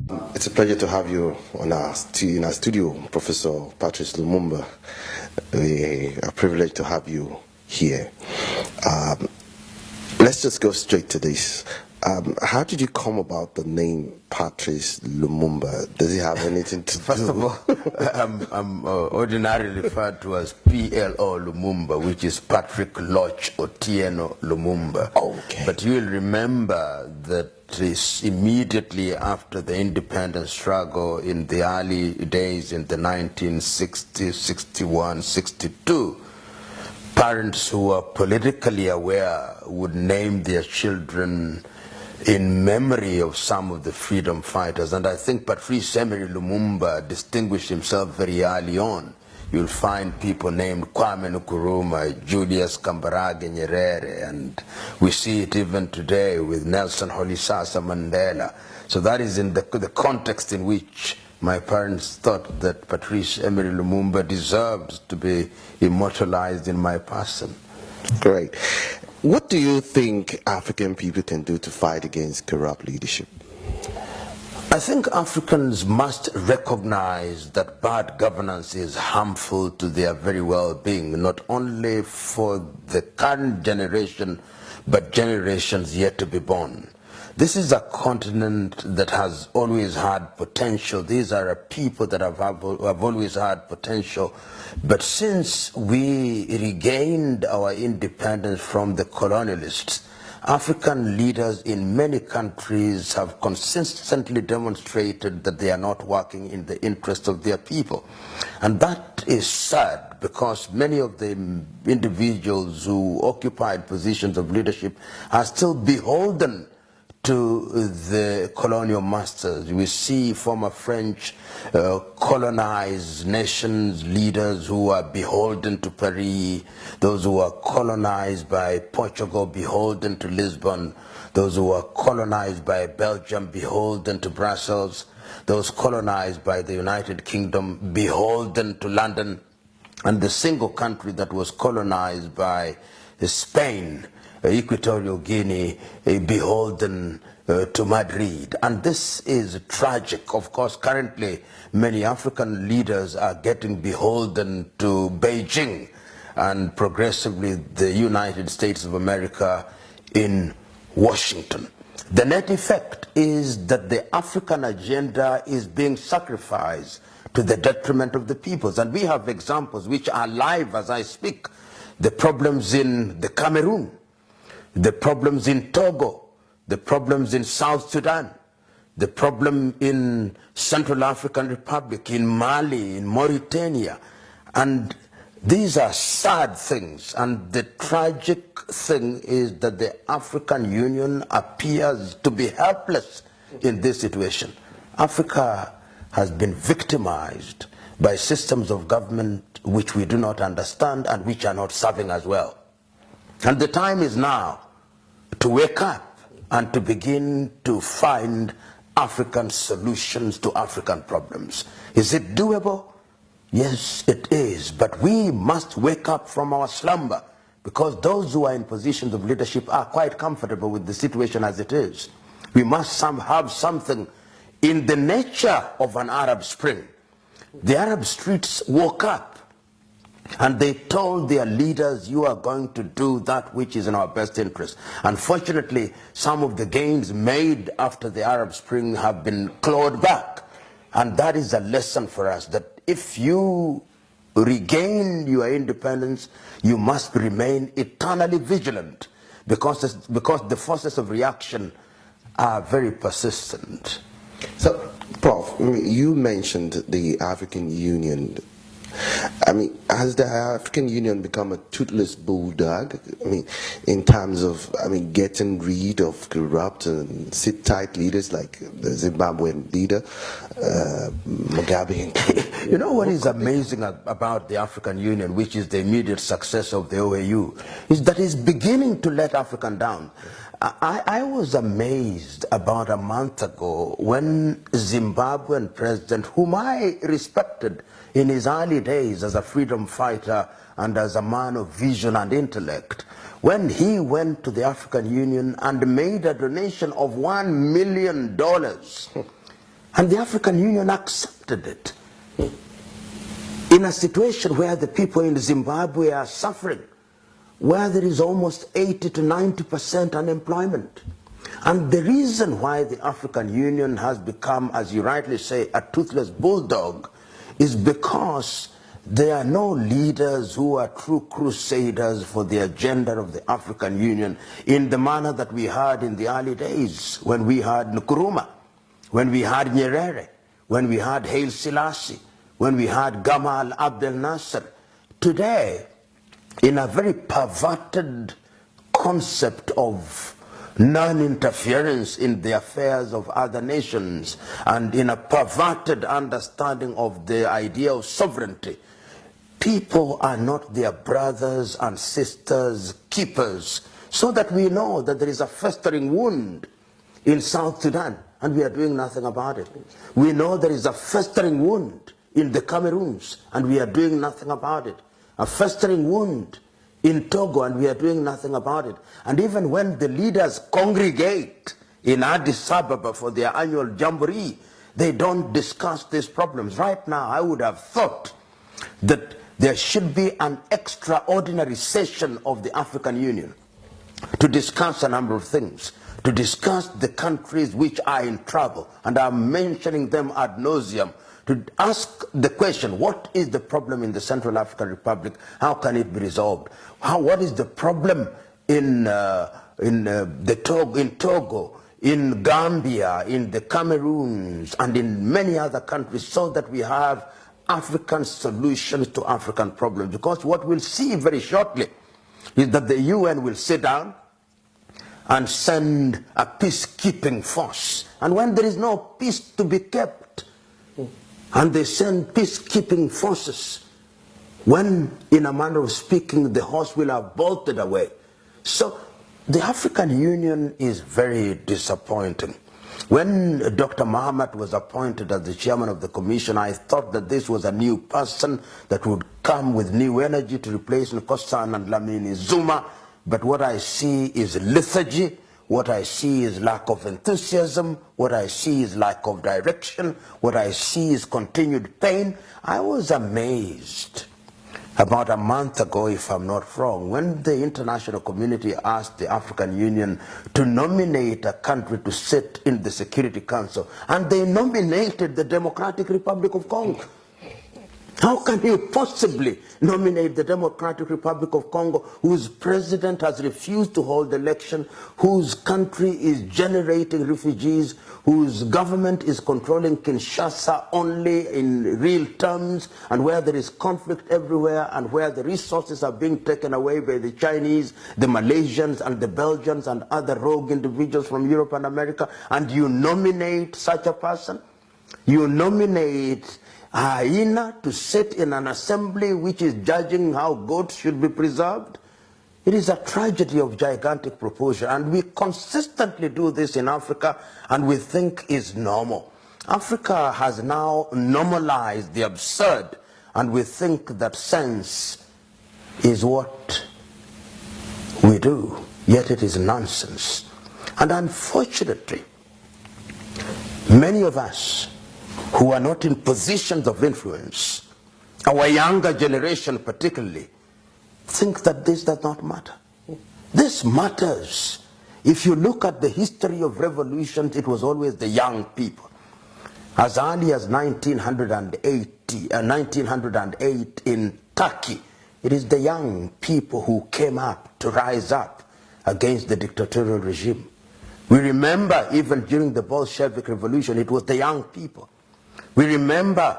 It's a pleasure to have you in our studio, Professor Patrice Lumumba. A privilege to have you here. Let's just go straight to this. How did you come about the name Patrice Lumumba? Does it have anything to do? First of all, I'm ordinarily referred to as PLO Lumumba, which is Patrick Loch Otieno Lumumba. Okay. But you will remember that immediately after the independence struggle in the early days in the 1960s, 61, 62, parents who were politically aware would name their children in memory of some of the freedom fighters. And I think Patrice Emery Lumumba distinguished himself very early on. You'll find people named Kwame Nkrumah, Julius Kambarage Nyerere, and we see it even today with Nelson Rolihlahla Mandela. So that is in the context in which my parents thought that Patrice Emery Lumumba deserved to be immortalized in my person. Great. What do you think African people can do to fight against corrupt leadership? I think Africans must recognize that bad governance is harmful to their very well-being, not only for the current generation, but generations yet to be born. This is a continent that has always had potential. These are a people that have always had potential. But since we regained our independence from the colonialists, African leaders in many countries have consistently demonstrated that they are not working in the interest of their people. And that is sad, because many of the individuals who occupied positions of leadership are still beholden to the colonial masters. We see former French colonized nations, leaders who are beholden to Paris, those who are colonized by Portugal, beholden to Lisbon, those who are colonized by Belgium, beholden to Brussels, those colonized by the United Kingdom, beholden to London, and the single country that was colonized by Spain, Equatorial Guinea, beholden to Madrid. And this is tragic. Of course, currently many African leaders are getting beholden to Beijing, and progressively the United States of America in Washington. The net effect is that the African agenda is being sacrificed to the detriment of the peoples. And we have examples which are live as I speak. The problems in the Cameroon, the problems in Togo, the problems in South Sudan, the problem in Central African Republic, in Mali, in Mauritania. And these are sad things. And the tragic thing is that the African Union appears to be helpless in this situation. Africa has been victimized by systems of government which we do not understand and which are not serving us well. And the time is now to wake up and to begin to find African solutions to African problems. Is it doable? Yes, it is. But we must wake up from our slumber, because those who are in positions of leadership are quite comfortable with the situation as it is. We must have something in the nature of an Arab Spring. The Arab streets woke up and they told their leaders, you are going to do that which is in our best interest. Unfortunately, some of the gains made after the Arab Spring have been clawed back. And that is a lesson for us, that if you regain your independence, you must remain eternally vigilant, because the forces of reaction are very persistent. So, Prof, you mentioned the African Union. I mean, has the African Union become a toothless bulldog? I mean, in terms of, getting rid of corrupt and sit-tight leaders like the Zimbabwean leader, Mugabe. You know what is amazing about the African Union, which is the immediate successor of the OAU, is that it's beginning to let Africa down. I was amazed about a month ago when Zimbabwean president, whom I respected in his early days as a freedom fighter and as a man of vision and intellect, when he went to the African Union and made a donation of $1 million And the African Union accepted it. In a situation where the people in Zimbabwe are suffering, where there is almost 80 to 90% unemployment. And the reason why the African Union has become, as you rightly say, a toothless bulldog is because there are no leaders who are true crusaders for the agenda of the African Union in the manner that we had in the early days, when we had Nkrumah, when we had Nyerere, when we had Haile Selassie, when we had Gamal Abdel Nasser. Today, in a very perverted concept of non-interference in the affairs of other nations, and in a perverted understanding of the idea of sovereignty, people are not their brothers and sisters keepers, so that we know that there is a festering wound in South Sudan, and we are doing nothing about it. We know there is a festering wound in the Cameroons, and we are doing nothing about it. A festering wound in Togo, and we are doing nothing about it. And even when the leaders congregate in Addis Ababa for their annual jamboree, they don't discuss these problems. Right now, I would have thought that there should be an extraordinary session of the African Union to discuss a number of things, to discuss the countries which are in trouble, and I'm mentioning them ad nauseum, to ask the question, what is the problem in the Central African Republic? How can it be resolved? What is the problem in Togo, in Gambia, in the Cameroons, and in many other countries, so that we have African solutions to African problems? Because what we'll see very shortly is that the UN will sit down and send a peacekeeping force. And when there is no peace to be kept, and they send peacekeeping forces, when, in a manner of speaking, the horse will have bolted away. So the African Union is very disappointing. When Dr. Mahamat was appointed as the chairman of the commission, I thought that this was a new person that would come with new energy to replace Nkosana and Lamini Zuma. But what I see is lethargy. What I see is lack of enthusiasm. What I see is lack of direction. What I see is continued pain. I was amazed about a month ago, if I'm not wrong, when the international community asked the African Union to nominate a country to sit in the Security Council, and they nominated the Democratic Republic of Congo. How can you possibly nominate the Democratic Republic of Congo, whose president has refused to hold election, whose country is generating refugees, whose government is controlling Kinshasa only in real terms, and where there is conflict everywhere, and where the resources are being taken away by the Chinese, the Malaysians, and the Belgians, and other rogue individuals from Europe and America, and you nominate such a person? You nominate a hyena to sit in an assembly which is judging how goats should be preserved? It is a tragedy of gigantic proportion, and we consistently do this in Africa, and we think is normal. Africa has now normalized the absurd, and we think that sense is what we do, yet it is nonsense. And unfortunately, many of us who are not in positions of influence, our younger generation particularly, think that this does not matter. This matters. If you look at the history of revolutions, it was always the young people. As early as 1908 in Turkey, it is the young people who came up to rise up against the dictatorial regime. We remember even during the Bolshevik Revolution, it was the young people. We remember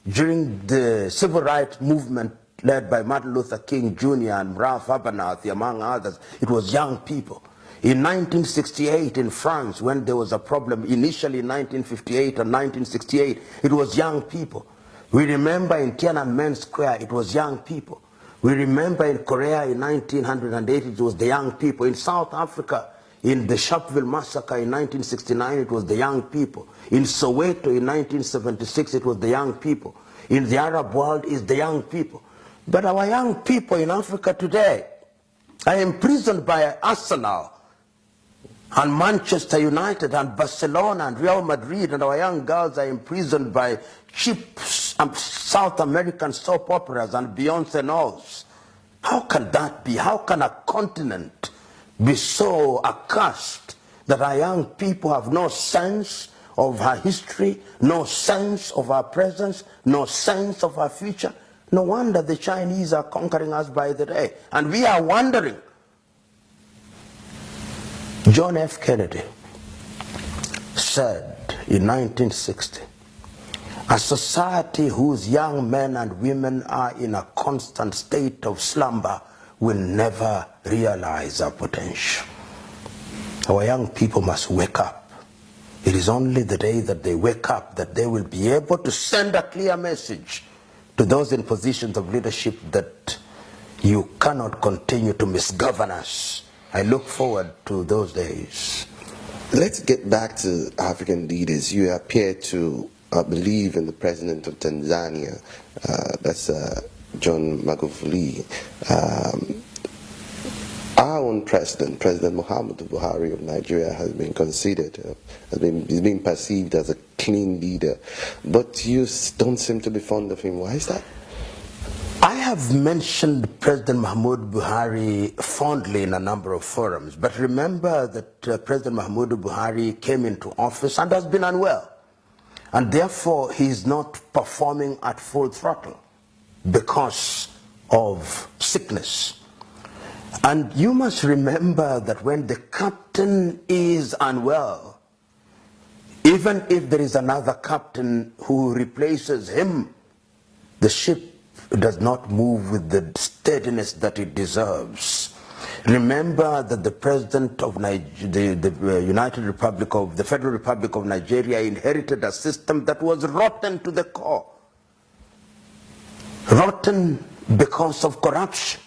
during the civil rights movement led by Martin Luther King Jr. and Ralph Abernathy, among others, it was young people. In 1968 in France, when there was a problem, initially in 1958 and 1968, it was young people. We remember in Tiananmen Square, it was young people. We remember in Korea in 1908, it was the young people. In South Africa, in the Sharpeville massacre in 1969, it was the young people. In Soweto in 1976, it was the young people. In the Arab world, it's the young people. But our young people in Africa today are imprisoned by Arsenal and Manchester United and Barcelona and Real Madrid, and our young girls are imprisoned by cheap South American soap operas and Beyonce and all. How can that be? How can a continent be so accursed that our young people have no sense of our history, no sense of our presence, no sense of our future? No wonder the Chinese are conquering us by the day. And we are wondering. John F. Kennedy said in 1960, a society whose young men and women are in a constant state of slumber will never realize our potential. Our young people must wake up. It is only the day that they wake up that they will be able to send a clear message to those in positions of leadership that you cannot continue to misgovern us. I look forward to those days. Let's get back to African leaders. You appear to believe in the president of Tanzania, that's John Magufuli. Our own president, President Muhammadu Buhari of Nigeria, has been considered, he's been perceived as a clean leader, but you don't seem to be fond of him. Why is that? I have mentioned President Muhammadu Buhari fondly in a number of forums, but remember that President Muhammadu Buhari came into office and has been unwell, and therefore he is not performing at full throttle because of sickness. And you must remember that when the captain is unwell, even if there is another captain who replaces him, the ship does not move with the steadiness that it deserves. Remember that the president of the United Republic of the Federal Republic of Nigeria inherited a system that was rotten to the core. Rotten because of corruption.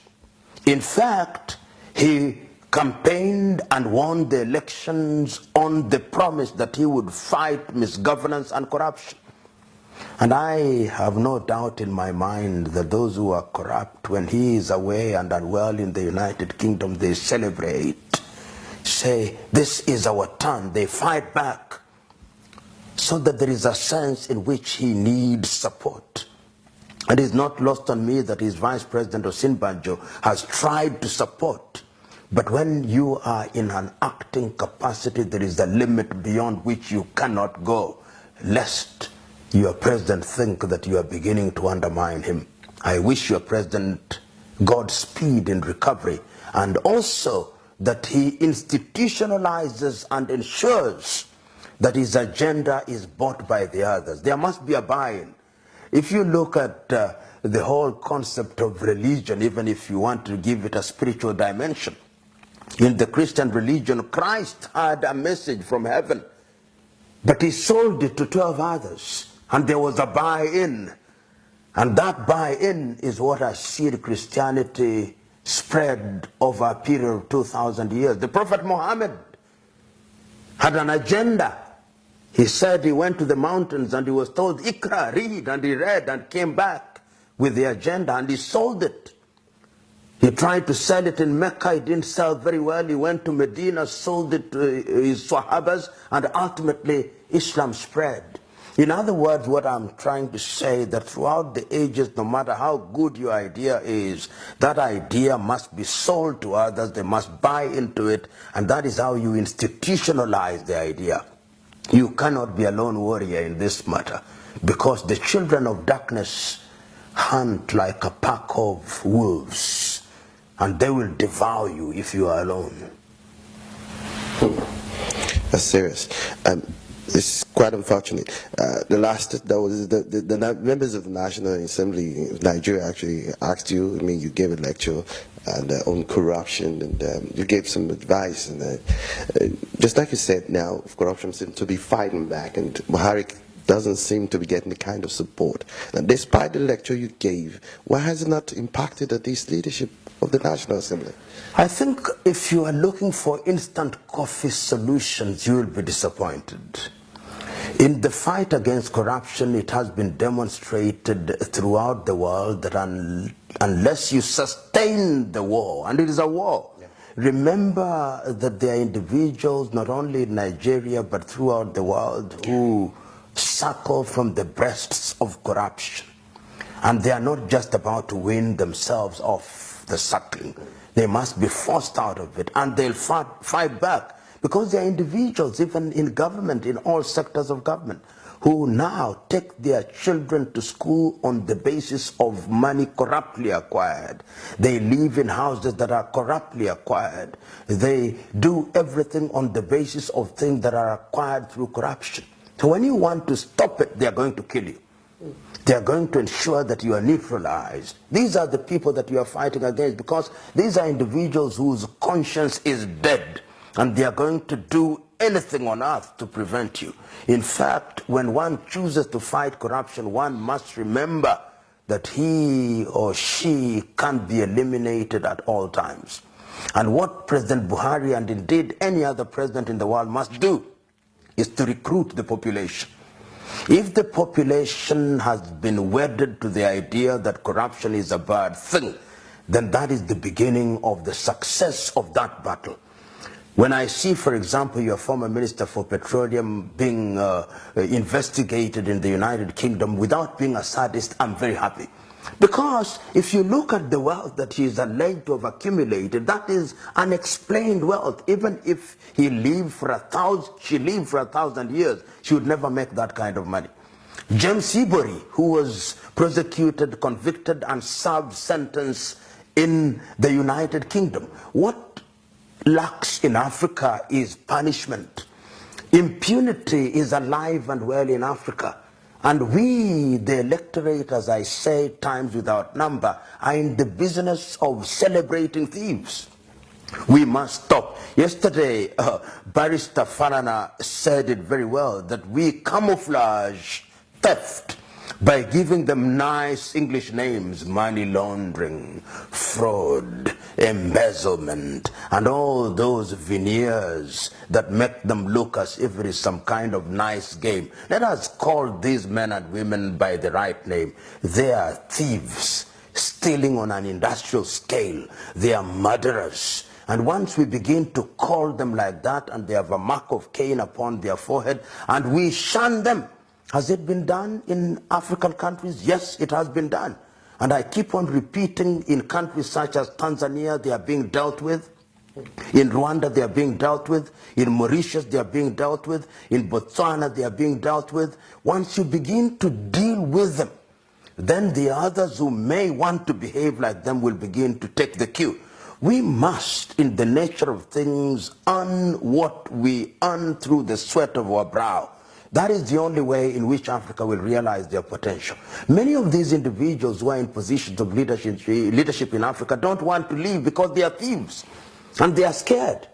In fact, he campaigned and won the elections on the promise that he would fight misgovernance and corruption. And I have no doubt in my mind that those who are corrupt, when he is away and unwell in the United Kingdom, they celebrate, say, this is our turn. They fight back, so that there is a sense in which he needs support. And it's not lost on me that his Vice President Osinbajo has tried to support. But when you are in an acting capacity, there is a limit beyond which you cannot go, lest your president think that you are beginning to undermine him. I wish your president Godspeed in recovery, and also that he institutionalizes and ensures that his agenda is bought by the others. There must be a buy-in. If you look at the whole concept of religion, even if you want to give it a spiritual dimension, in the Christian religion, Christ had a message from heaven, but he sold it to 12 others. And there was a buy-in. And that buy-in is what has seen Christianity spread over a period of 2,000 years. The Prophet Muhammad had an agenda. He said he went to the mountains and he was told, Ikra, read, and he read and came back with the agenda and he sold it. He tried to sell it in Mecca, it didn't sell very well. He went to Medina, sold it to his Sahabas, and ultimately Islam spread. In other words, what I'm trying to say, that throughout the ages, no matter how good your idea is, that idea must be sold to others, they must buy into it, and that is how you institutionalize the idea. You cannot be a lone warrior in this matter, because the children of darkness hunt like a pack of wolves, and they will devour you if you are alone. That's serious. It's quite unfortunate. The members of the National Assembly of Nigeria actually asked you, you gave a lecture on corruption, and you gave some advice. And just like you said now, corruption seems to be fighting back, and Buhari doesn't seem to be getting the kind of support. And despite the lecture you gave, why has it not impacted this leadership of the National Assembly? I think if you are looking for instant coffee solutions, you will be disappointed. In the fight against corruption, it has been demonstrated throughout the world that unless you sustain the war, and it is a war, remember that there are individuals, not only in Nigeria, but throughout the world, who suckle from the breasts of corruption. And they are not just about to win themselves off the suckling. They must be forced out of it, and they'll fight back. Because there are individuals, even in government, in all sectors of government, who now take their children to school on the basis of money corruptly acquired. They live in houses that are corruptly acquired. They do everything on the basis of things that are acquired through corruption. So when you want to stop it, they are going to kill you. They are going to ensure that you are neutralized. These are the people that you are fighting against, because these are individuals whose conscience is dead, and they are going to do anything on earth to prevent you. In fact, when one chooses to fight corruption, one must remember that he or she can't be eliminated at all times. And what President Buhari, and indeed any other president in the world, must do is to recruit the population. If the population has been wedded to the idea that corruption is a bad thing, then that is the beginning of the success of that battle. When I see, for example, your former Minister for Petroleum being investigated in the United Kingdom without being a sadist, I'm very happy. Because if you look at the wealth that he is alleged to have accumulated, that is unexplained wealth. Even if he lived for she lived for 1,000 years, she would never make that kind of money. James Seabury, who was prosecuted, convicted, and served sentence in the United Kingdom. What lacks in Africa is punishment. Impunity is alive and well in Africa. And we, the electorate, as I say times without number, are in the business of celebrating thieves. We must stop. Yesterday, Barrister Farana said it very well, that we camouflage theft by giving them nice English names: money laundering, fraud, embezzlement, and all those veneers that make them look as if it is some kind of nice game. Let us call these men and women by the right name. They are thieves, stealing on an industrial scale. They are murderers. And once we begin to call them like that, and they have a mark of Cain upon their forehead, and we shun them. Has it been done in African countries? Yes, it has been done. And I keep on repeating, in countries such as Tanzania, they are being dealt with. In Rwanda, they are being dealt with. In Mauritius, they are being dealt with. In Botswana, they are being dealt with. Once you begin to deal with them, then the others who may want to behave like them will begin to take the cue. We must, in the nature of things, earn what we earn through the sweat of our brow. That is the only way in which Africa will realize their potential. Many of these individuals who are in positions of leadership in Africa don't want to leave because they are thieves. And they are scared.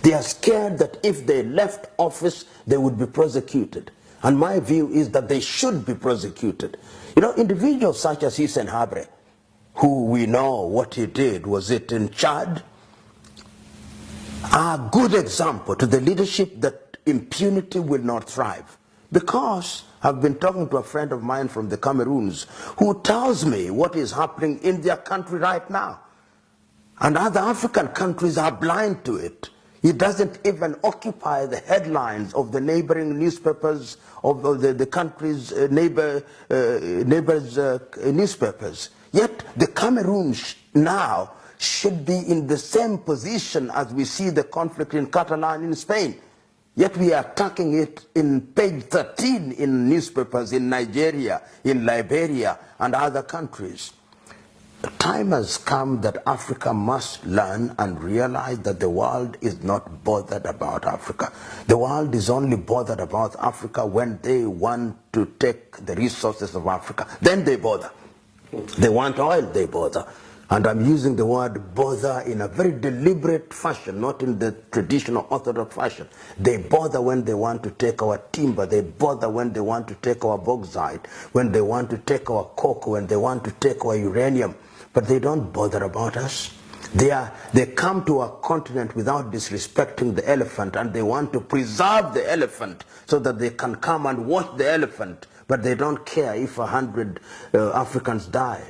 They are scared that if they left office, they would be prosecuted. And my view is that they should be prosecuted. You know, individuals such as Hissène Habré, who we know what he did, was it in Chad, are a good example to the leadership that impunity will not thrive. Because I've been talking to a friend of mine from the Cameroons who tells me what is happening in their country right now. And other African countries are blind to it. It doesn't even occupy the headlines of the neighboring newspapers, of the country's neighbors' newspapers. Yet the Cameroon now should be in the same position as we see the conflict in Catalan in Spain. Yet we are attacking it in page 13 in newspapers in Nigeria, in Liberia, and other countries. The time has come that Africa must learn and realize that the world is not bothered about Africa. The world is only bothered about Africa when they want to take the resources of Africa. Then they bother. They want oil, they bother. And I'm using the word bother in a very deliberate fashion, not in the traditional orthodox fashion. They bother when they want to take our timber. They bother when they want to take our bauxite, when they want to take our coke, when they want to take our uranium. But they don't bother about us. They come to our continent without disrespecting the elephant, and they want to preserve the elephant so that they can come and watch the elephant, but they don't care if 100 Africans die.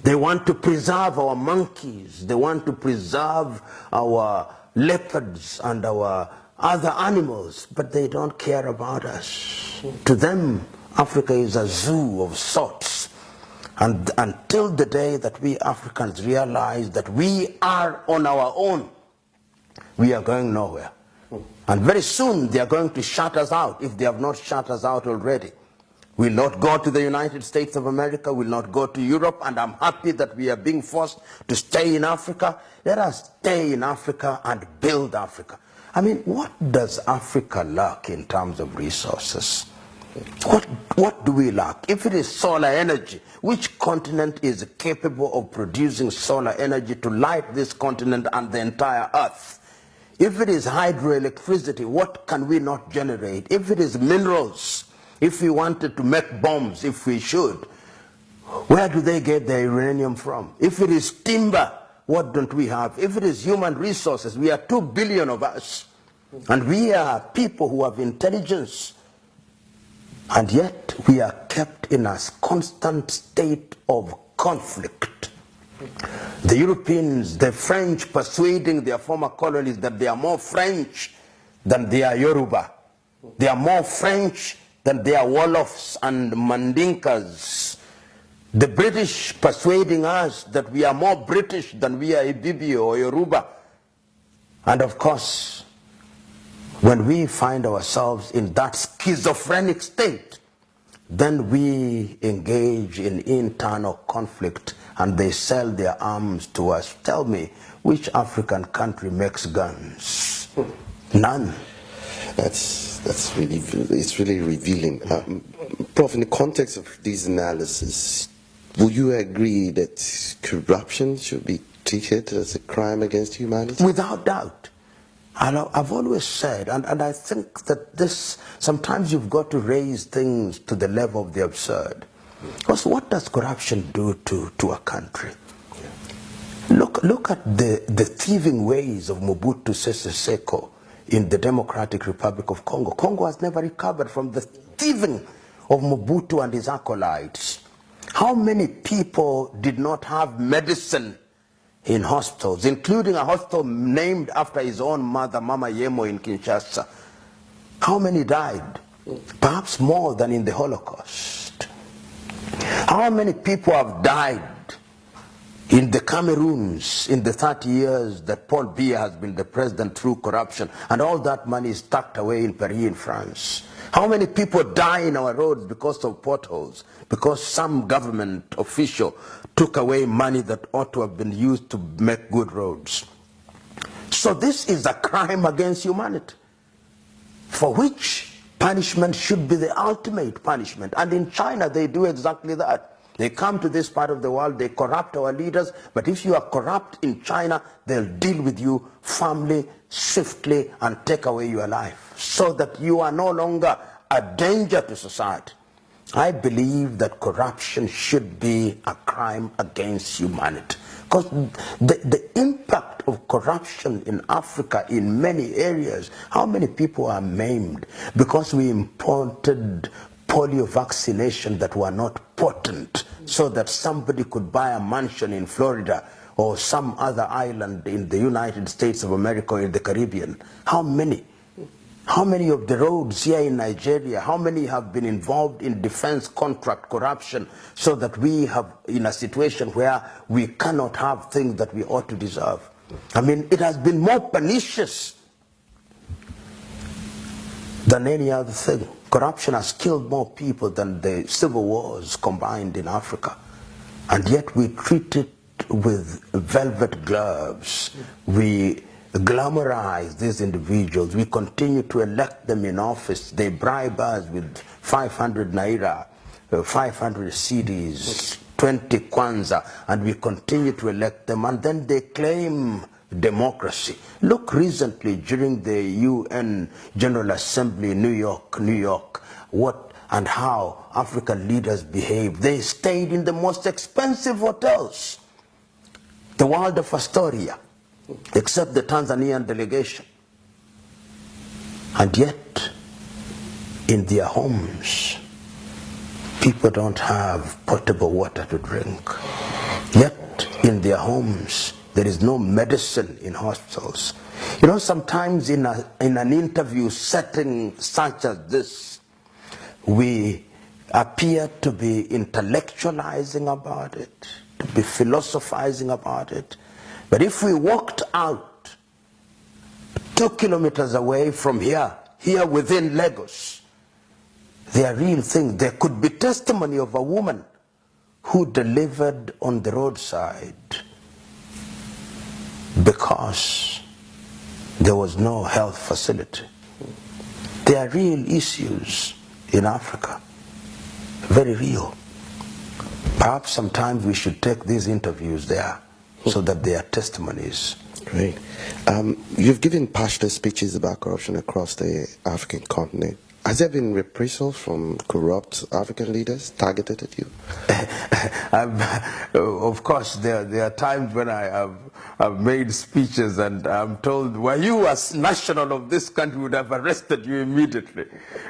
They want to preserve our monkeys. They want to preserve our leopards and our other animals, but they don't care about us. To them, Africa is a zoo of sorts. And until the day that we Africans realize that we are on our own, we are going nowhere. And very soon they are going to shut us out, if they have not shut us out already. We'll not go to the United States of America, we'll not go to Europe, and I'm happy that we are being forced to stay in Africa. Let us stay in Africa and build Africa. I mean, what does Africa lack in terms of resources? What do we lack? If it is solar energy, which continent is capable of producing solar energy to light this continent and the entire earth? If it is hydroelectricity, what can we not generate? If it is minerals, if we wanted to make bombs, if we should, where do they get their uranium from? If it is timber, what don't we have? If it is human resources, we are 2 billion of us. And we are people who have intelligence. And yet we are kept in a constant state of conflict. The Europeans, the French persuading their former colonies that they are more French than they are Yoruba. They are more French than they are Wolofs and Mandinkas. The British persuading us that we are more British than we are Ibibio or Yoruba. And of course, when we find ourselves in that schizophrenic state, then we engage in internal conflict and they sell their arms to us. Tell me, which African country makes guns? None. That's really revealing. Prof, in the context of this analysis, would you agree that corruption should be treated as a crime against humanity? Without doubt. And I've always said, and I think that this, sometimes you've got to raise things to the level of the absurd. Because what does corruption do to a country? Look at the thieving ways of Mobutu Sese Seko in the Democratic Republic of Congo. Congo has never recovered from the thieving of Mobutu and his acolytes. How many people did not have medicine in hospitals, including a hospital named after his own mother, Mama Yemo in Kinshasa? How many died? Perhaps more than in the Holocaust. How many people have died in the Cameroons in the 30 years that Paul Biya has been the president through corruption, and all that money is tucked away in Paris in France? How many people die in our roads because of potholes, because some government official took away money that ought to have been used to make good roads? So this is a crime against humanity, for which punishment should be the ultimate punishment. And in China they do exactly that. They come to this part of the world, they corrupt our leaders, but if you are corrupt in China, they'll deal with you firmly, swiftly, and take away your life, so that you are no longer a danger to society. I believe that corruption should be a crime against humanity. Because the impact of corruption in Africa in many areas, how many people are maimed because we imported polio vaccination that were not potent, so that somebody could buy a mansion in Florida or some other island in the United States of America or in the Caribbean? How many? How many of the roads here in Nigeria, how many have been involved in defense contract corruption, so that we have in a situation where we cannot have things that we ought to deserve? I mean, it has been more pernicious than any other thing. Corruption has killed more people than the civil wars combined in Africa. And yet we treat it with velvet gloves. We glamorize these individuals. We continue to elect them in office. They bribe us with 500 naira, 500 cedis, 20 kwanza, and we continue to elect them. And then they claim democracy. Look recently during the UN General Assembly in New York, what and how African leaders behaved. They stayed in the most expensive hotels, the world of Astoria, except the Tanzanian delegation. And yet, in their homes, people don't have potable water to drink. Yet in their homes, there is no medicine in hospitals. You know, sometimes in an interview setting such as this, we appear to be intellectualizing about it, to be philosophizing about it. But if we walked out 2 kilometers away from here within Lagos, there are real things. There could be testimony of a woman who delivered on the roadside because there was no health facility. There are real issues in Africa, very real. Perhaps sometimes we should take these interviews there so that they are testimonies. Great. You've given passionate speeches about corruption across the African continent. Has there been reprisal from corrupt African leaders targeted at you? Of course, there are times when I have made speeches and I'm told, well, you as national of this country would have arrested you immediately.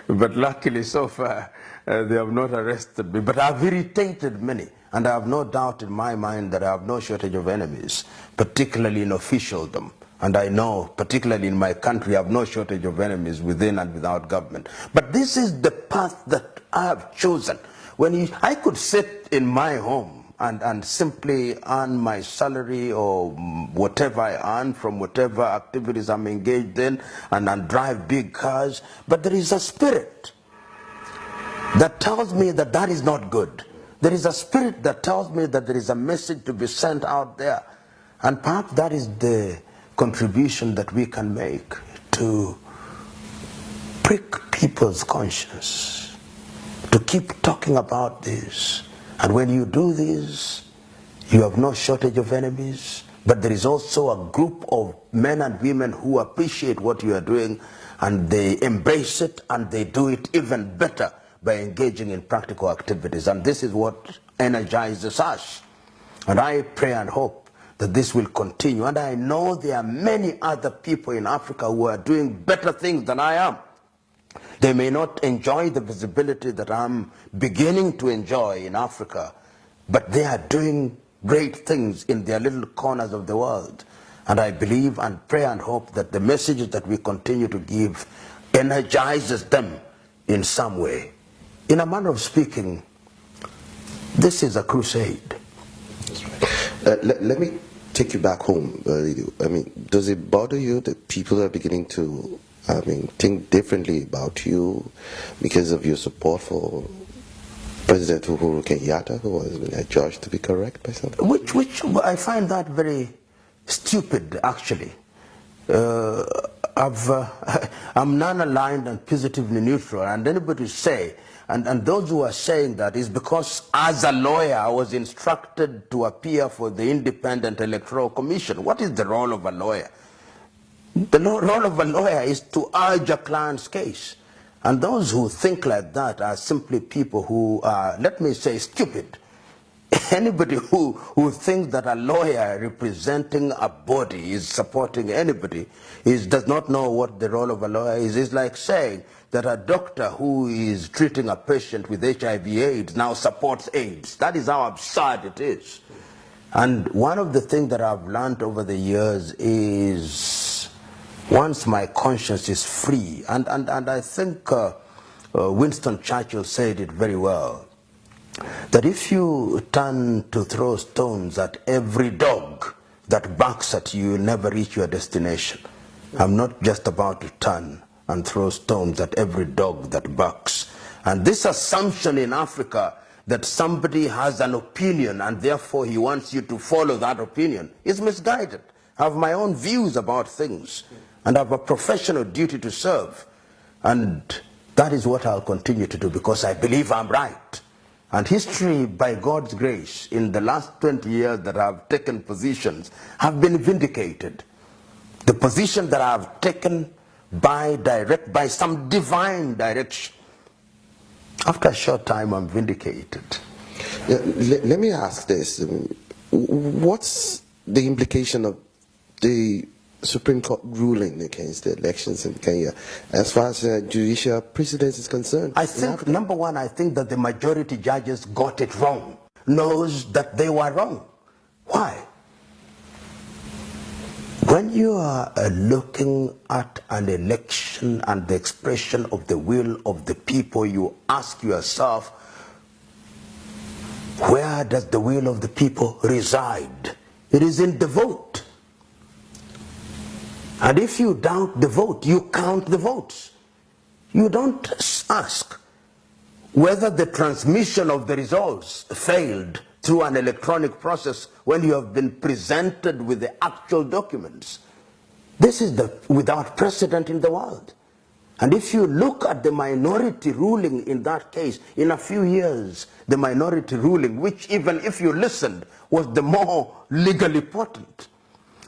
But luckily, so far, they have not arrested me. But I've irritated many. And I have no doubt in my mind that I have no shortage of enemies, particularly in officialdom. And I know, particularly in my country, I have no shortage of enemies within and without government. But this is the path that I have chosen. I could sit in my home and simply earn my salary or whatever I earn from whatever activities I'm engaged in and drive big cars. But there is a spirit that tells me that that is not good. There is a spirit that tells me that there is a message to be sent out there. And perhaps that is the contribution that we can make to prick people's conscience, to keep talking about this. And when you do this, you have no shortage of enemies, but there is also a group of men and women who appreciate what you are doing, and they embrace it, and they do it even better by engaging in practical activities. And this is what energizes us. And I pray and hope that this will continue. And I know there are many other people in Africa who are doing better things than I am. They may not enjoy the visibility that I'm beginning to enjoy in Africa, but they are doing great things in their little corners of the world. And I believe and pray and hope that the messages that we continue to give energizes them in some way. In a manner of speaking, this is a crusade. Let me take you back home. I mean, does it bother you that people are beginning to, think differently about you because of your support for President Uhuru Kenyatta, who has been adjudged to be correct by some? Which I find that very stupid, actually. I'm non-aligned and positively neutral, and anybody say, and those who are saying that is because as a lawyer I was instructed to appear for the Independent Electoral Commission. What is the role of a lawyer? The role of a lawyer is to urge a client's case. And those who think like that are simply people who are, let me say, stupid. Anybody who thinks that a lawyer representing a body is supporting anybody does not know what the role of a lawyer is. It's like saying that a doctor who is treating a patient with HIV/AIDS now supports AIDS. That is how absurd it is. And one of the things that I've learned over the years is once my conscience is free, and I think Winston Churchill said it very well, that if you turn to throw stones at every dog that barks at you, you'll never reach your destination. I'm not just about to turn and throw stones at every dog that barks. And this assumption in Africa that somebody has an opinion and therefore he wants you to follow that opinion is misguided. I have my own views about things, and I have a professional duty to serve. And that is what I'll continue to do, because I believe I'm right. And history, by God's grace, in the last 20 years that I've taken positions, have been vindicated. The position that I've taken by some divine direction, after a short time I'm vindicated. Let me ask this. What's the implication of the Supreme Court ruling against the elections in Kenya as far as judicial precedence is concerned? I think, number one, I think that the majority judges got it wrong, knows that they were wrong. When you are looking at an election and the expression of the will of the people, you ask yourself, where does the will of the people reside? It is in the vote. And if you doubt the vote, you count the votes. You don't ask whether the transmission of the results failed through an electronic process when you have been presented with the actual documents. This is without precedent in the world. And if you look at the minority ruling in that case, in a few years, the minority ruling, which even if you listened, was the more legally potent.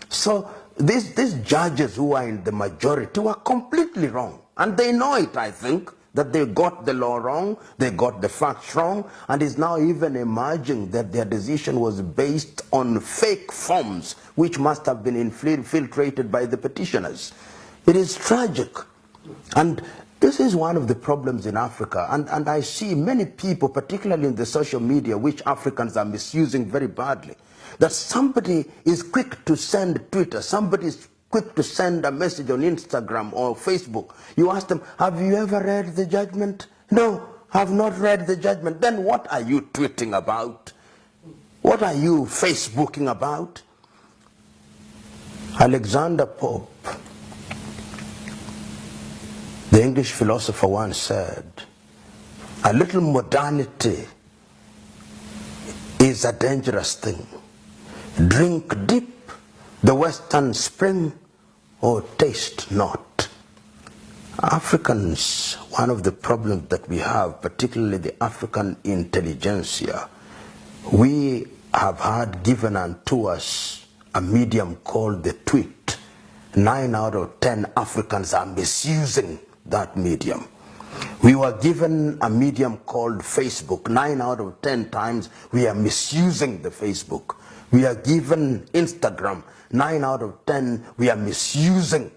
So these judges who are in the majority were completely wrong. And they know it, I think, that they got the law wrong, they got the facts wrong, and it's now even emerging that their decision was based on fake forms, which must have been infiltrated by the petitioners. It is tragic. And this is one of the problems in Africa. And I see many people, particularly in the social media, which Africans are misusing very badly, that somebody is quick to send Twitter, somebody is quick to send a message on Instagram or Facebook. You ask them, have you ever read the judgment? No, I've not read the judgment. Then what are you tweeting about? What are you Facebooking about? Alexander Pope, the English philosopher, once said, a little modernity is a dangerous thing. Drink deep the western spring, or taste not. Africans, one of the problems that we have, particularly the African intelligentsia, we have had given unto us a medium called the tweet. 9 out of 10 Africans are misusing that medium. We were given a medium called Facebook. 9 out of 10 times we are misusing the Facebook. We are given Instagram. 9 out of 10 we are misusing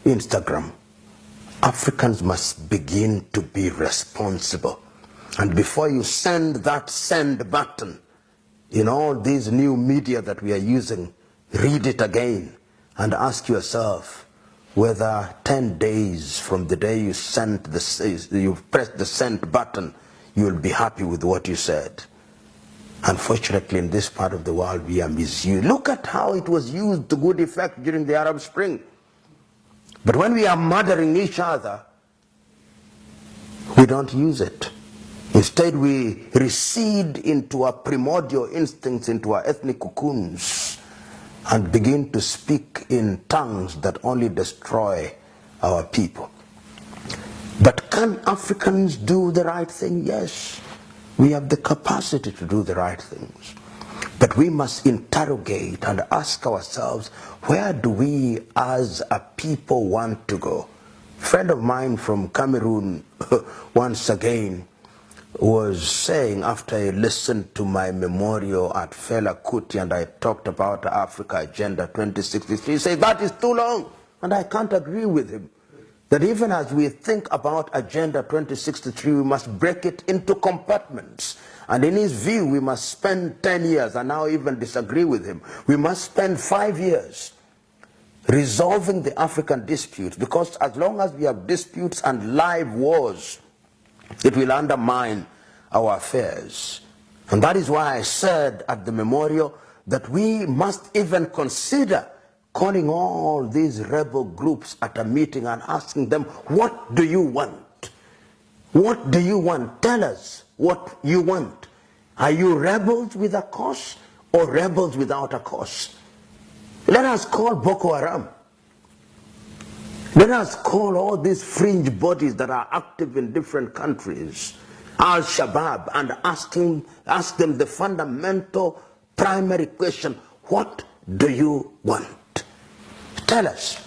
Instagram. Africans must begin to be responsible. And before you send that send button in all these new media that we are using, read it again and ask yourself whether 10 days from the day you pressed the send button, you will be happy with what you said. Unfortunately, in this part of the world, we are misused. Look at how it was used to good effect during the Arab Spring. But when we are murdering each other, we don't use it. Instead, we recede into our primordial instincts, into our ethnic cocoons, and begin to speak in tongues that only destroy our people. But can Africans do the right thing? Yes. We have the capacity to do the right things. But we must interrogate and ask ourselves, where do we as a people want to go? A friend of mine from Cameroon once again was saying, after I listened to my memorial at Fela Kuti and I talked about Africa Agenda 2063, he said, that is too long. And I can't agree with him. That even as we think about Agenda 2063, we must break it into compartments. And in his view, we must spend 10 years, and now even disagree with him. We must spend 5 years resolving the African disputes, because as long as we have disputes and live wars, it will undermine our affairs. And that is why I said at the memorial that we must even consider calling all these rebel groups at a meeting and asking them, what do you want? What do you want? Tell us what you want. Are you rebels with a cause or rebels without a cause? Let us call Boko Haram. Let us call all these fringe bodies that are active in different countries, Al-Shabaab, and ask them the fundamental primary question, what do you want? Tell us.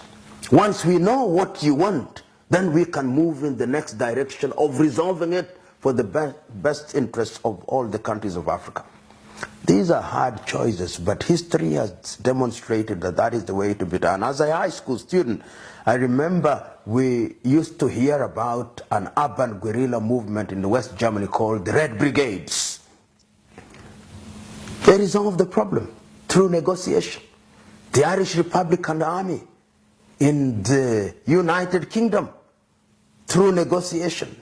Once we know what you want, then we can move in the next direction of resolving it for the best interests of all the countries of Africa. These are hard choices, but history has demonstrated that that is the way to be done. As a high school student, I remember we used to hear about an urban guerrilla movement in West Germany called the Red Brigades. They resolved the problem through negotiation. the Irish Republican Army in the United Kingdom through negotiation,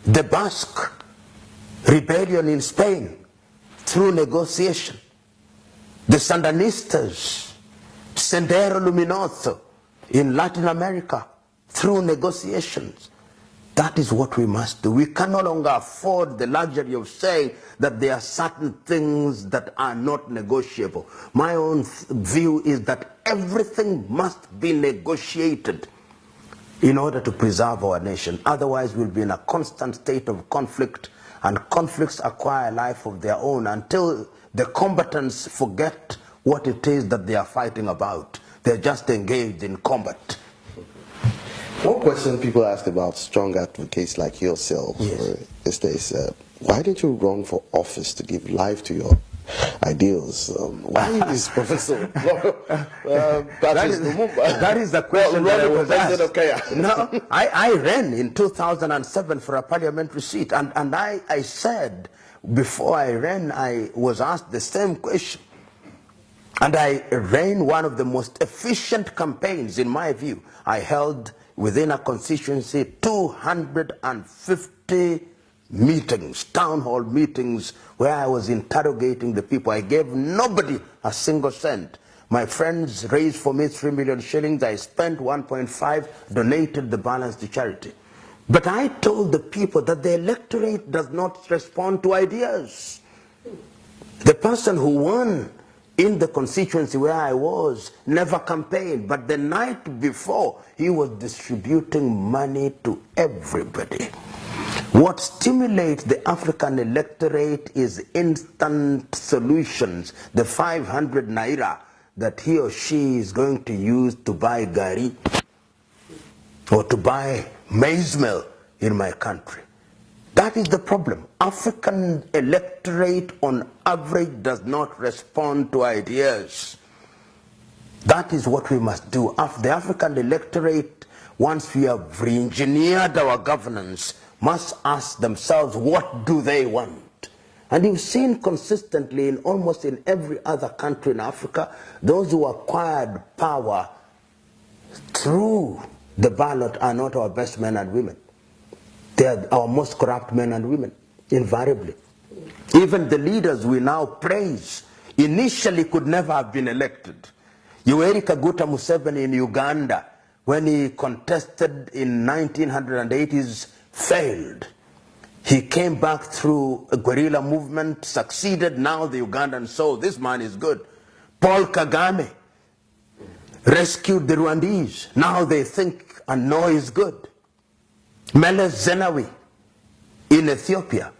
the Basque rebellion in Spain through negotiation, the Sandinistas, Sendero Luminoso in Latin America through negotiations. That is what we must do. We can no longer afford the luxury of saying that there are certain things that are not negotiable. My own view is that everything must be negotiated in order to preserve our nation. Otherwise, we'll be in a constant state of conflict, and conflicts acquire a life of their own until the combatants forget what it is that they are fighting about. They're just engaged in combat. One question people ask about strong advocates like yourself is this: why didn't you run for office to give life to your ideals? Why is Professor that is the question that I was asked. No, I ran in 2007 for a parliamentary seat, and I said before I ran, I was asked the same question. And I ran one of the most efficient campaigns, in my view. I held within a constituency 250 meetings, town hall meetings, where I was interrogating the people. I gave nobody a single cent. My friends raised for me 3 million shillings. I spent 1.5, donated the balance to charity. But I told the people that the electorate does not respond to ideas. The person who won in the constituency where I was never campaigned, but the night before he was distributing money to everybody. What stimulates the African electorate is instant solutions. The 500 naira that he or she is going to use to buy gari or to buy maize meal in my country. That is the problem. African electorate on average does not respond to ideas. That is what we must do. The African electorate, once we have re-engineered our governance, must ask themselves, what do they want? And you've seen consistently in almost in every other country in Africa, those who acquired power through the ballot are not our best men and women. They are our most corrupt men and women, invariably. Even the leaders we now praise initially could never have been elected. Yoweri Kaguta Museveni in Uganda, when he contested in 1980s, failed. He came back through a guerrilla movement, succeeded. Now the Ugandans saw this man is good. Paul Kagame rescued the Rwandese. Now they think and know he's good. Meles Zenawi in Ethiopia.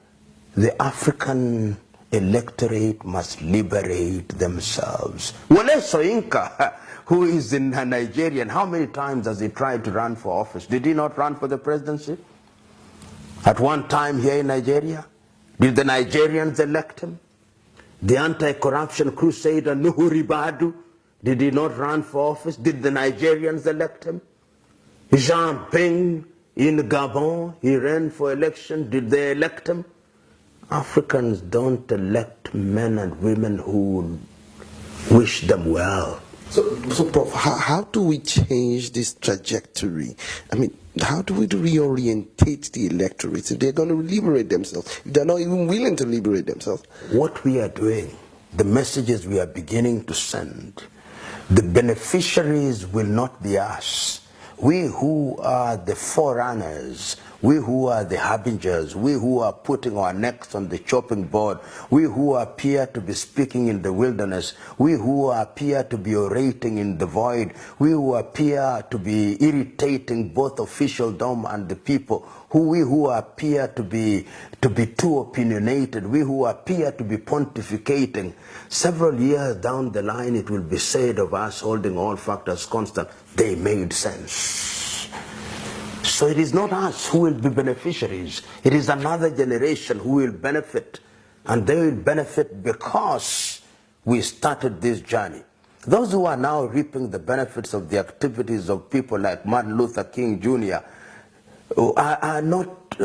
The African electorate must liberate themselves. Wole Soyinka, who is in Nigerian, how many times has he tried to run for office? Did he not run for the presidency? At one time here in Nigeria, did the Nigerians elect him? The anti-corruption crusader Nuhu Ribadu, did he not run for office? Did the Nigerians elect him? Jean Ping in Gabon, he ran for election. Did they elect him? Africans don't elect men and women who wish them well. So Prof, how do we change this trajectory? I mean, how do we reorientate the electorate if they're going to liberate themselves, if they're not even willing to liberate themselves? What we are doing, the messages we are beginning to send, the beneficiaries will not be us. We who are the forerunners, we who are the harbingers, we who are putting our necks on the chopping board, we who appear to be speaking in the wilderness, we who appear to be orating in the void, we who appear to be irritating both officialdom and the people, we who appear to be too opinionated, we who appear to be pontificating. Several years down the line, it will be said of us, holding all factors constant, they made sense. So it is not us who will be beneficiaries. It is another generation who will benefit. And they will benefit because we started this journey. Those who are now reaping the benefits of the activities of people like Martin Luther King Jr. are not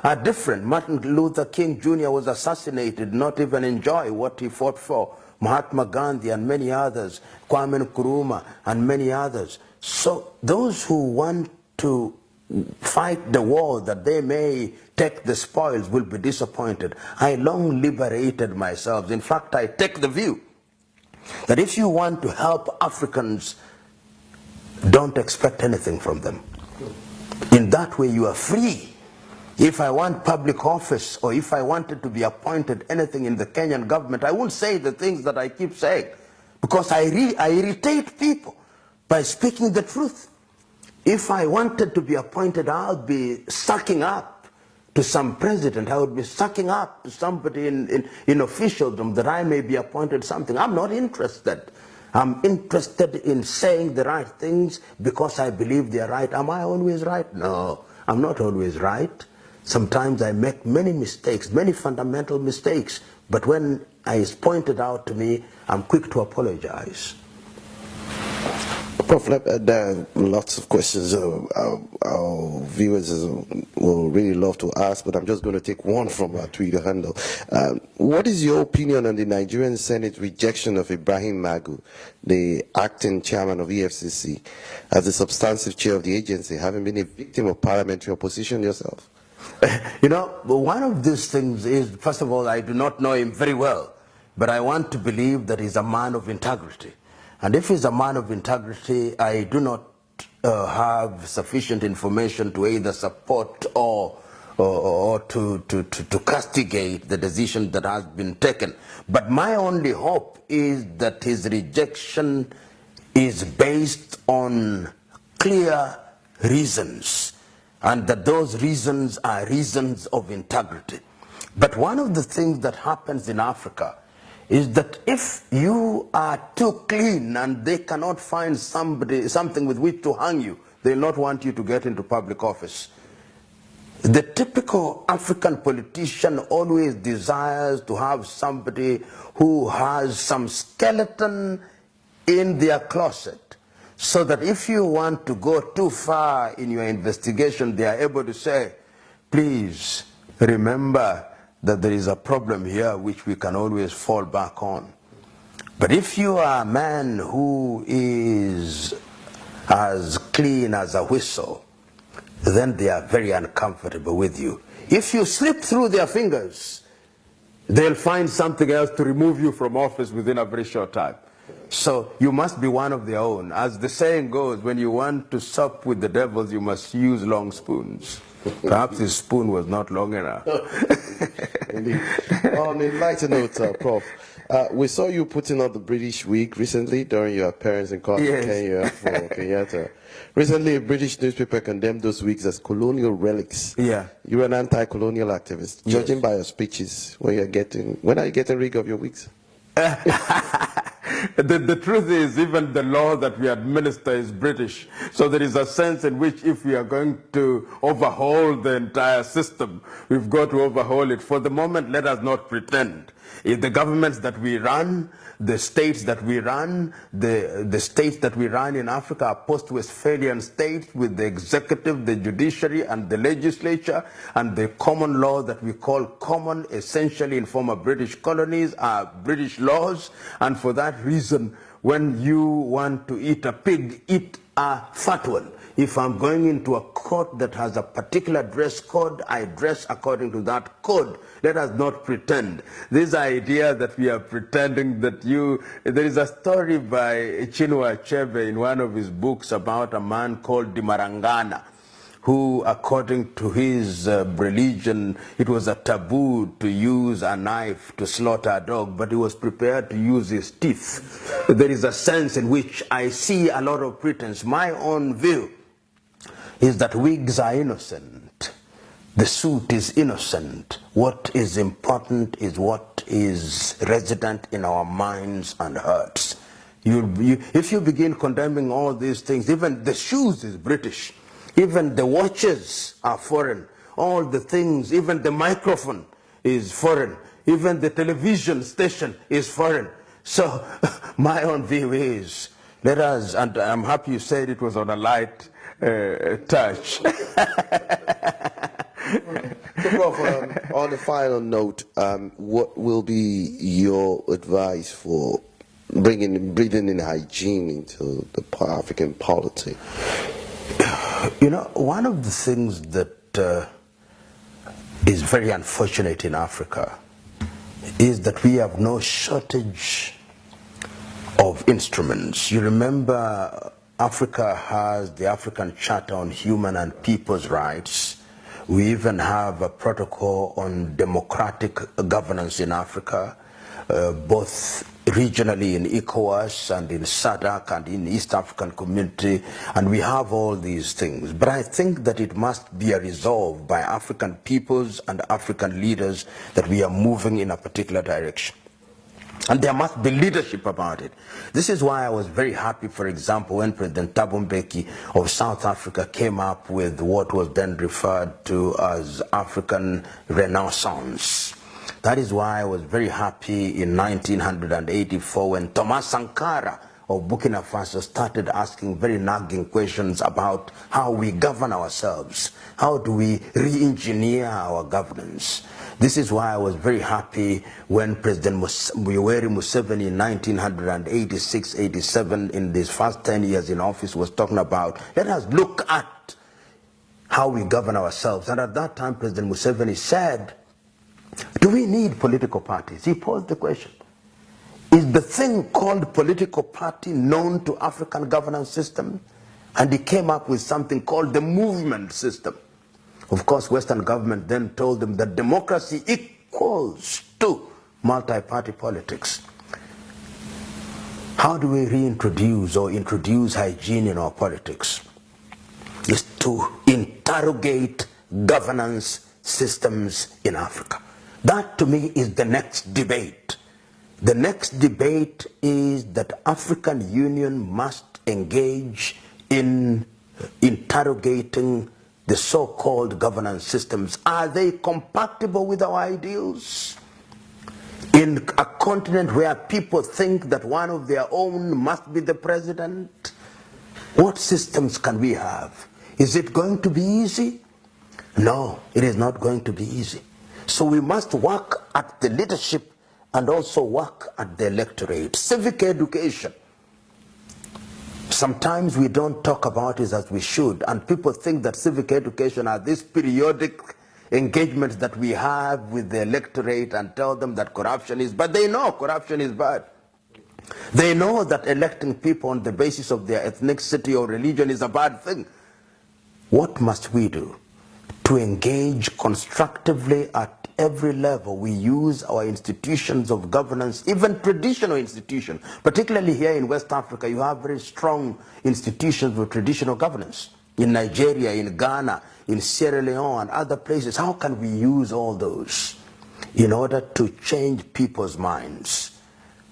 are different. Martin Luther King Jr. was assassinated, not even enjoy what he fought for. Mahatma Gandhi and many others, Kwame Nkrumah and many others. So those who want to fight the war that they may take the spoils will be disappointed. I long liberated myself. In fact, I take the view that if you want to help Africans, don't expect anything from them. In that way, you are free. If I want public office, or if I wanted to be appointed anything in the Kenyan government, I won't say the things that I keep saying, because I irritate people by speaking the truth. If I wanted to be appointed, I'll be sucking up to some president. I would be sucking up to somebody in officialdom that I may be appointed something. I'm not interested. I'm interested in saying the right things because I believe they're right. Am I always right? No, I'm not always right. Sometimes I make many mistakes, many fundamental mistakes. But when it's pointed out to me, I'm quick to apologize. Prof, there are lots of questions our viewers will really love to ask, but I'm just going to take one from our Twitter handle. What is your opinion on the Nigerian Senate rejection of Ibrahim Magu, the acting chairman of EFCC, as the substantive chair of the agency, having been a victim of parliamentary opposition yourself? You know, one of these things is, first of all, I do not know him very well, but I want to believe that he's a man of integrity. And if he's a man of integrity, I do not have sufficient information to either support or to castigate the decision that has been taken. But my only hope is that his rejection is based on clear reasons, and that those reasons are reasons of integrity. But one of the things that happens in Africa is that if you are too clean and they cannot find something with which to hang you, they'll not want you to get into public office. The typical African politician always desires to have somebody who has some skeleton in their closet, so that if you want to go too far in your investigation, they are able to say, please remember that there is a problem here which we can always fall back on. But if you are a man who is as clean as a whistle, then they are very uncomfortable with you. If you slip through their fingers, they'll find something else to remove you from office within a very short time. So you must be one of their own. As the saying goes, when you want to sup with the devils, you must use long spoons. Perhaps his spoon was not long enough. Indeed. On a lighter note, Prof, we saw you putting on the British wig recently during your appearance in court in Kenya for Kenyatta. Recently, a British newspaper condemned those wigs as colonial relics. Yeah. You're an anti-colonial activist. Yes. Judging by your speeches, when are you getting rid of your wigs? The truth is, even the law that we administer is British. So there is a sense in which if we are going to overhaul the entire system, we've got to overhaul it. For the moment, let us not pretend. If the governments that we run, the states that we run, the states that we run in Africa are post-Westphalian states with the executive, the judiciary, and the legislature, and the common law that we call common, essentially in former British colonies, are British laws. And for that reason, when you want to eat a pig, eat a fat one. If I'm going into a court that has a particular dress code, I dress according to that code. Let us not pretend. This idea that we are pretending that there is a story by Chinua Achebe in one of his books about a man called Dimarangana, who, according to his religion, it was a taboo to use a knife to slaughter a dog, but he was prepared to use his teeth. There is a sense in which I see a lot of pretense. My own view is that wigs are innocent. The suit is innocent. What is important is what is resident in our minds and hearts. If you begin condemning all these things, even the shoes is British. Even the watches are foreign. All the things, even the microphone is foreign. Even the television station is foreign. So my own view is, let us, and I'm happy you said it was on a light touch. a final note, what will be your advice for breathing in hygiene into the African polity? You know, one of the things that is very unfortunate in Africa is that we have no shortage of instruments. You remember Africa has the African Charter on Human and People's Rights. We even have a protocol on democratic governance in Africa, both regionally in ECOWAS and in SADC and in East African Community, and we have all these things. But I think that it must be a resolve by African peoples and African leaders that we are moving in a particular direction. And there must be leadership about it. This is why I was very happy, for example, when President Thabo Mbeki of South Africa came up with what was then referred to as African Renaissance. That is why I was very happy in 1984 when Thomas Sankara of Burkina Faso started asking very nagging questions about how we govern ourselves. How do we re-engineer our governance? This is why I was very happy when President Yoweri Museveni in 1986-87, in his first 10 years in office, was talking about, let us look at how we govern ourselves. And at that time, President Museveni said, do we need political parties? He posed the question. Is the thing called political party known to African governance system? And he came up with something called the movement system. Of course, Western government then told them that democracy equals to multi-party politics. How do we reintroduce or introduce hygiene in our politics? Is to interrogate governance systems in Africa. That to me is the next debate. The next debate is that African Union must engage in interrogating the so-called governance systems. Are they compatible with our ideals? In a continent where people think that one of their own must be the president, what systems can we have? Is it going to be easy? No, it is not going to be easy. So we must work at the leadership and also work at the electorate. Civic education. Sometimes we don't talk about it as we should, and people think that civic education are these periodic engagements that we have with the electorate and tell them that corruption is bad. They know corruption is bad. They know that electing people on the basis of their ethnicity or religion is a bad thing. What must we do? To engage constructively at every level. We use our institutions of governance, even traditional institutions. Particularly here in West Africa, you have very strong institutions with traditional governance. In Nigeria, in Ghana, in Sierra Leone, and other places. How can we use all those in order to change people's minds?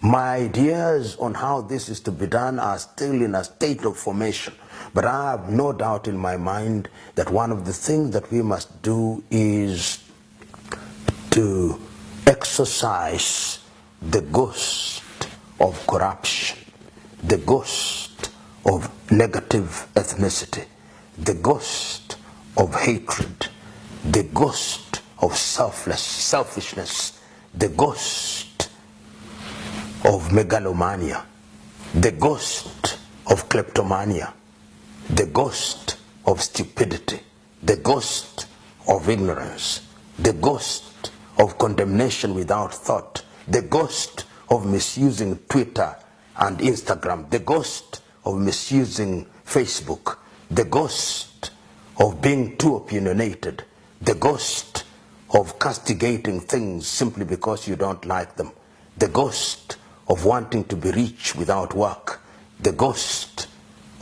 My ideas on how this is to be done are still in a state of formation. But I have no doubt in my mind that one of the things that we must do is to exorcise the ghost of corruption, the ghost of negative ethnicity, the ghost of hatred, the ghost of selfishness, the ghost of megalomania, the ghost of kleptomania, the ghost of stupidity, the ghost of ignorance, the ghost of condemnation without thought, the ghost of misusing Twitter and Instagram, the ghost of misusing Facebook, the ghost of being too opinionated, the ghost of castigating things simply because you don't like them, the ghost of wanting to be rich without work, the ghost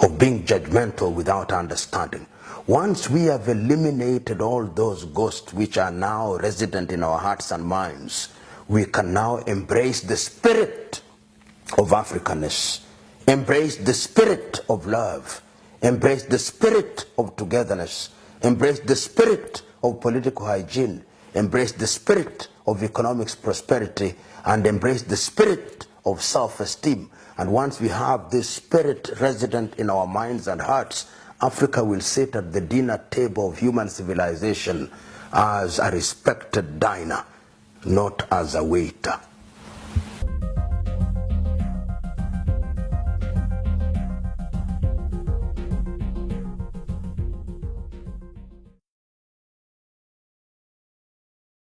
of being judgmental without understanding. Once we have eliminated all those ghosts which are now resident in our hearts and minds, we can now embrace the spirit of Africanness, embrace the spirit of love, embrace the spirit of togetherness, embrace the spirit of political hygiene, embrace the spirit of economic prosperity, and embrace the spirit of self-esteem. And once we have this spirit resident in our minds and hearts, Africa will sit at the dinner table of human civilization as a respected diner, not as a waiter.